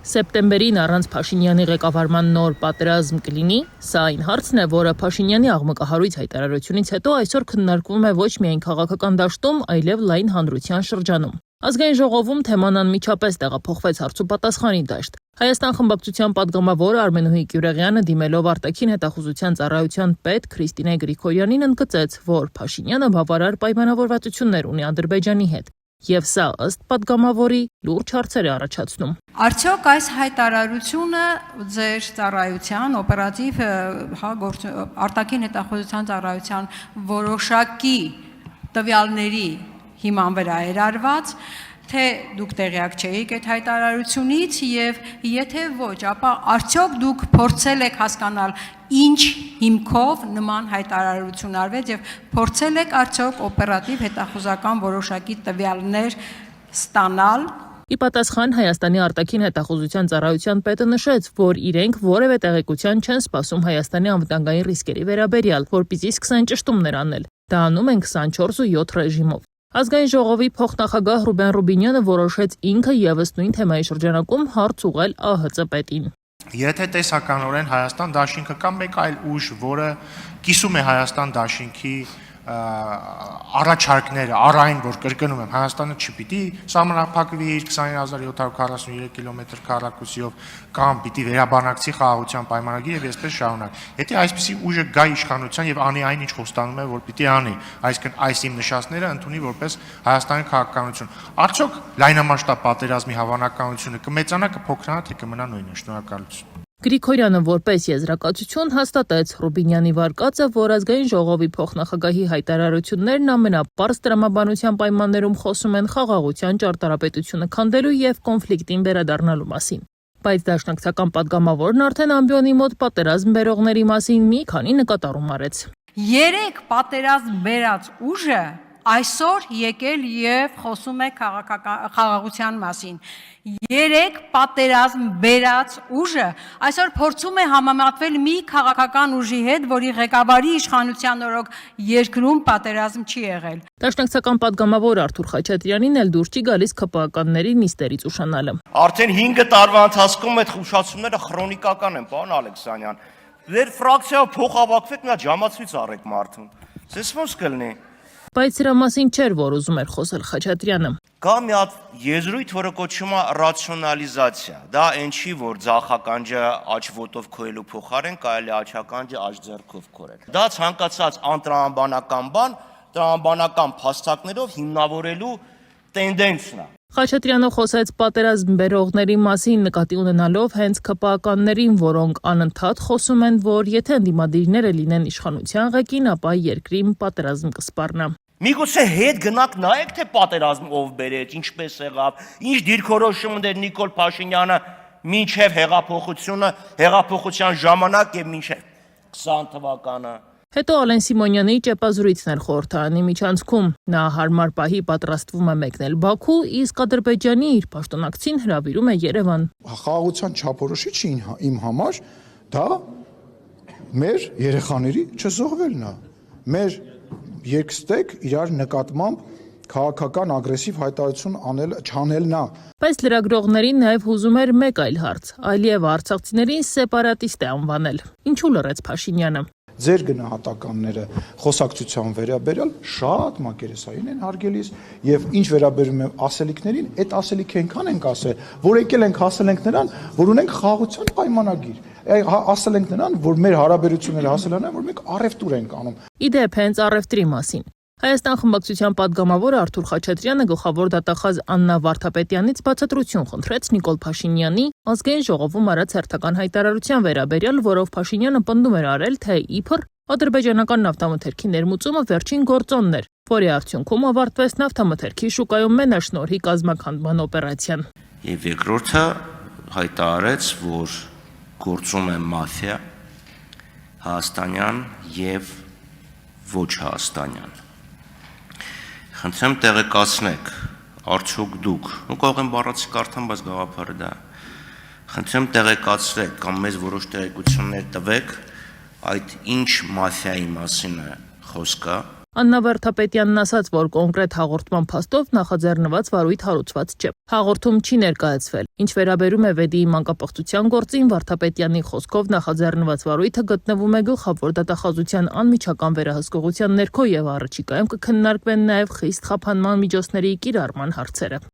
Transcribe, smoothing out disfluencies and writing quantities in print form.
Սեպտեմբերին առանց Փաշինյանի ղեկավարման նոր պատերազմ կլինի, սա այն հարցն է, որը Փաշինյանի աղմկահարույց հայտարարությունից հետո այսօր քննարկվում է ոչ միայն քաղաքական դաշտում, այլև լայն հանրության շրջանում։ Ազգային ժողովում թեման անմիջապես տեղափոխվեց հարցուպատասխանի դաշտ։ Հայաստան խմբակցության պատգամավոր Արմենուհի Գյուրեղյանը դիմելով արտաքին հետախուզության ծառայության պետ Քրիստինե Գրիգորյանին ընդգծեց, որ Փաշինյանը բավարար պայմանավորվածություններ ունի Ադրբեջանի հետ։ Եվ սա ըստ պատգամավորի լուրջ հարցեր է առաջացնում։ Արդյոք այս հայտարարությունը ձեր ծառայության օպերատիվ արտաքին հետախուզության ծառայության որոշակի տվյալների հիման վրա էր արված, թե դուք տեղյակ չէիք այդ հայտարարությունից եւ եթե ոչ, ապա արդյոք դուք փորձել եք հասկանալ ինչ հիմքով նման հայտարարություն արվեց եւ փորձել եք արդյոք օպերատիվ հետախուզական որոշակի տվյալներ ստանալ։ Ի պատասխան Հայաստանի արտաքին հետախուզության ծառայության պետը նշեց, որ իրենք որևէ տեղեկության չեն սպասում Հայաստանի անվտանգային ռիսկերի վերաբերյալ, որպեսզի սկսեն ճշտումներ անել։ Դա անում են 24/7 ռեժիմով։ Ազգային ժողովի փոխնախագահ Ռուբեն Ռուբինյանը որոշեց ինքը եւս նույն թեմայի շրջանակում հարց ուղղել ԱՀԾ պետին։ Եթե տեսականորեն Հայաստան դաշինքը կամ մեկ այլ ուժ, որը կիսում է Հայաստան դաշինքի առաջարկները, առայն, որ կրկնում եմ, Հայաստանը չպիտի սահմանափակվի իր 29743 կիլոմետր քառակուսիով կամ պիտի վերաբանակցի խաղաղության պայմանագիրը եւ այսպես շարունակ։ Եթե այսպիսի ուժը գա իշխանության եւ անի այն, ինչ խոստանում է, որ պիտի անի, այսինքն այս իմ նշածները ընդունի որպես Հայաստանի քաղաքականություն, արդյոք լայնամասշտաբ պատերազմի հավանականությունը կմեծանա, կփոքրանա, թե կմնա նույնը։ Շնորհակալություն։ Գրիգորյանը որպես եզրակացություն հաստատեց Ռուբինյանի վարկածը, որ ազգային ժողովի փոխնախագահի հայտարարություններն ամենապարզ տրամաբանության պայմաններում խոսում են խաղաղության ճարտարապետությունը քանդելու եւ կոնֆլիկտին վերադառնալու մասին։ Բայց դաշնակցական պատգամավորն արդեն ամբիոնի մոտ պատերազմ բերողների մասին մի քանի նկատառում արեց։ 3 պատերազմ բերած ուժը այսօր եկել եւ խոսում է խաղաղության մասին։ 3 պատերազմ բերած ուժը այսօր փորձում է համեմատվել մի քաղաքական ուժի հետ, որի ղեկավարի իշխանության օրոք երկրում պատերազմ չի եղել։ Դաշնակցական պատգամավոր Արթուր Խաչատրյանին էլ դուր չի գալիս ԿՊԱ-ականների նիստերից ուշանալը։ Արդեն 5 տարվա ընթացքում այդ խուշացումները քրոնիկական են, պարոն Ալեքսանյան։ Ձեր ֆրակցիայով փոխավակվեք, մի հատ ժամացույց առեք մարդուն։ Ձեզ ո՞նց կլինի։ Բայց սրա մասին չէր, որ ուզում էր խոսել Խաչատրյանը։ Կա մի հատ եզրույթ, որը կոչվում է ռացիոնալիզացիա։ Դա այն չի, որ ձախականջը աջ ոտով քոյելու փոխարեն կարելի է աչականջը աջ ձեռքով քորել։ Դա ցանկացած անտրամաբանական բան, տրամաբանական փաստարկներով հիմնավորելու տենդենսն է։ Խաչատրյանը խոսեց պատերազմ բերողների մասին, նկատի ունենալով հենց ԿՊԱ-ականներին, որոնք անընդհատ խոսում են, որ եթե ընդդիմադիրները լինեն իշխանության ղեկին, ապա երկրին պատերազմ կսպառնա։ Միգուցե հետ գնաք նայեք, թե պատերազմ ով բերեց, ինչպես եղավ, ինչ դիրքորոշում ուներ Նիկոլ Փաշինյանը մինչև հեղափոխության ժամանակ եւ մինչև 20 թվականը։ Հետո Ալեն Սիմոնյանի ճեպազրույցն էր խորհրդարանի միջանցքում։ Նա հարմար պահի պատրաստվում է մեկնել Բաքու, իսկ Ադրբեջանի իր պաշտոնակցին հրավիրում է Երևան։ Խաղաղության չափորոշիչը իմ համար դա մեր երեխաների չզոհվելն է։ Մեր երկստեք իրար նկատմամբ քաղաքական ագրեսիվ հայտարարություն չանելն է։ Բայց լրագրողներին նաև հուզում էր մեկ այլ հարց՝ Ալիևը արցախցիներին սեպարատիստ է անվանել։ Ինչու լռեց Փաշինյանը։ Ձեր գնահատականները խոսակցության վերաբերյալ շատ մակերեսային են հարգելիս եւ ինչ վերաբերում է ասելիքներին, այդ ասելիքը այնքան ենք ասել, որ եկել ենք հասել ենք նրան, որ ունենք խաղաղության պայմանագիր։ Ասել ենք նրան, որ մեր հարաբերությունները հասել են, որ մենք առևտուր ենք անում։ Իդեպ հենց առևտրի մասին։ Հայաստան խմբակցության պատգամավոր Արթուր Խաչատրյանը գլխավոր դատախազ Աննա Վարդապետյանից բացատրություն խնդրեց Նիկոլ Փաշինյանի ազգային ժողովում արած հերթական հայտարարության վերաբերյալ, որով Փաշինյանը պնդում էր արել, թե իբր ադրբեջանական նավթամթերքի ներմուծումը վերջին գործոնն էր, որի արդյունքում ավարտվեց նավթամթերքի շուկայում մենաշնորհի կազմաքանդման օպերացիան։ Եվ երկրորդը հայտարարեց, որ գործում է մաֆիա հայաստանյան եւ ոչ հայաստանյան։ Խնդրեմ տեղեկացնեք, արդյոք դուք, կարող եմ բառացի կարդամ, բայց գաղափարը դա։ Խնդրեմ տեղեկացրեք կամ մեզ որոշ տեղեկություններ տվեք, այդ ինչ մաֆիայի մասին է խոսքը։ Աննա Վարդապետյանն ասաց, որ կոնկրետ հաղորդման փաստով նախաձեռնված վարույթ հարուցված չէ։ Հաղորդում չի ներկայացվել։ Ինչ վերաբերում է վեդիի մանկապղծության գործին, Վարդապետյանի խոսքով նախաձեռնված վարույթը գտնվում է գլխավոր դատախազության անմիջական վերահսկողության ներքո եւ առաջիկայում կքննարկվեն նաեւ խիստ խափանման միջոցների կիրառման հարցերը։